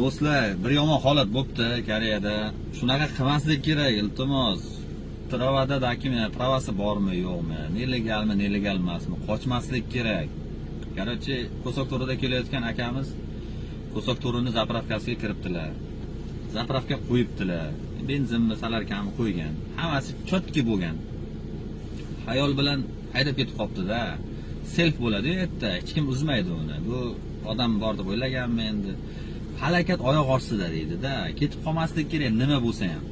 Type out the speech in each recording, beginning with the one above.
Do'stlar, bir yomon holat bo'pti Koreyada. Shunaqa qilmaslik kerak, iltimos. Travada dokument, pravasi bormi, yo'qmi, nelegalmi, nelegal emasmi, qochmaslik kerak. Короче, Ko'sak to'rida kelayotgan akamiz Ko'sak to'rini zapravkasiga kiribdilar. Zapravka qo'yibdilar. Benzinni salar kami qo'ygan. Hammasi chotki bo'lgan. Hayol bilan haydab ketib qopti-da. Self bo'ladi-yu yerda, hech kim uzmaydi uni. Bu odam bor deb o'ylaganman endi. Halokat oyoq ostida deydi-da. Ketib qolmaslik kerak, nima bo'lsa ham.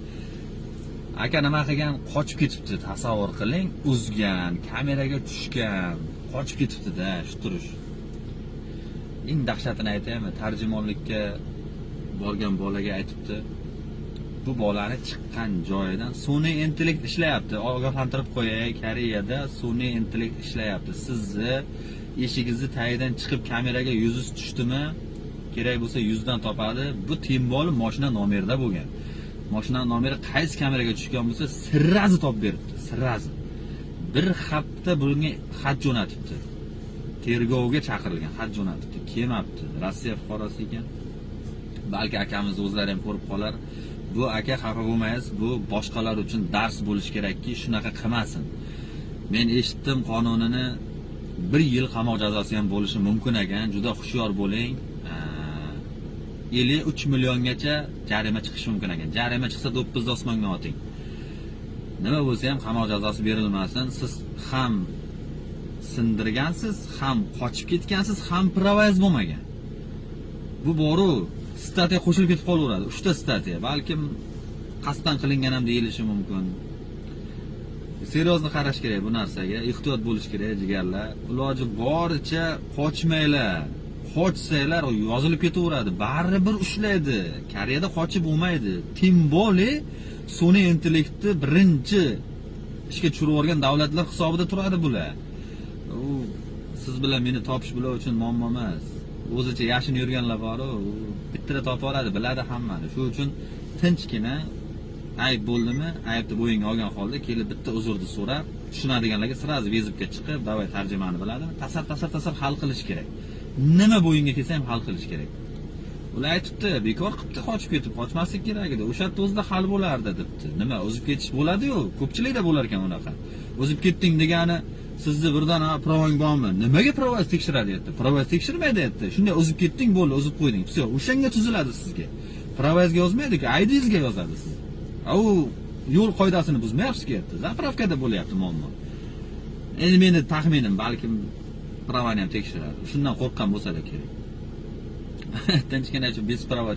Aka nima qilgan? Qochib ketibdi, tasavvur qiling. Uzgan, kameraga tushgan, qochib ketibdi-da, shu turish. Eng dahshatini aytaymi, tarjimonlikka borgan bolaga aytibdi. Bu bolani chiqqan joyidan sun'iy intellekt ishlayapti. Ogohlantirib qo'yay, Koreyada sun'iy intellekt ishlayapti. Sizni eshigingizni tagidan chiqib kameraga yuzingiz tushdimi? Kerak bo'lsa 100 dan topadi. Bu timbol mashina nomerida bo'lgan. Mashina nomeri qaysi kameraga tushgan bo'lsa, sirrazi topib beribdi, sirrazi. Bir hafta bunga xat jo'natibdi. Tergovga chaqirilgan, xat jo'natibdi. Kelmabdi. Rossiya fuqarosi ekan. Balki akamiz o'zlari ham ko'rib qolar. Bu aka xafa bo'lmaysiz, bu boshqalar uchun dars bo'lish kerakki, shunaqa qilmasin. Men eshitdim qonunini 1 yil qamoq jazosi ham bo'lishi mumkin ekan. Juda xushyor bo'ling. 53 milliongacha jarima chiqishi mumkin ekan. Jarima chiqsa do'ppizda osmonga oting. Nima bo'lsa ham qamoq jazosi berilmasin. Siz ham sindirgansiz, ham qochib ketgansiz, ham pravoz bo'lmagan. Bu boru statiya qo'shilib ketib qolaveradi. 3 ta statiya, balkim qasddan qilingan ham deyilishi mumkin. Seriozli qarash kerak bu narsaga, ehtiyot bo'lish kerak jigarlar. Iloji boricha qochmanglar. Qochsanglar yozilib ketaveradi, baribir ushlaydi. Koreyada qochib bo'lmaydi. Timboli sun'iy intellektni birinchi ishga tushirib yuborgan davlatlar hisobida turadi bular. U siz bilan meni topish bular uchun muammo emas. O'zicha yashin yurganlar bor-ku, bitta topib oladi, biladi hammani. Shu uchun tinchgina ayb bo'ldimi, aybni bo'yinga olgan holda kelib bitta uzrni so'rab, tushunadiganlarga sirazi vezibga chiqib, davay tarjimani biladimi? Tasar hal qilish kerak. Nima bo'yinga kelsa ham hal qilish kerak. Ular aytibdi, bekor qilibdi, qochib ketib, qochmaslik kerak edi. O'sha yerda o'zida hal bo'lardi debdi. Nima, o'zib ketish bo'ladi-yu, ko'pchilikda bo'lar ekan unaqa. O'zib ketding degani sizni birdan pravang bormi? Nimaga pravoz tekshiradi endi? Pravoz tekshirmaydi endi. Shunday o'zib ketding, bo'ldi, o'zib qo'yding. Все, o'shanga tuziladi sizga. Pravozga yozmaydi-ku, ID'ingizga yozadi siz. U yo'l qoidasini buzmayapsiz endi. Zapravkada bo'lyapti muammo. Endi meni taxminim, balkim pravani ham tekshiradi. Shundan qo'rqqan bo'lsa kerak. Tinchgina bez pravo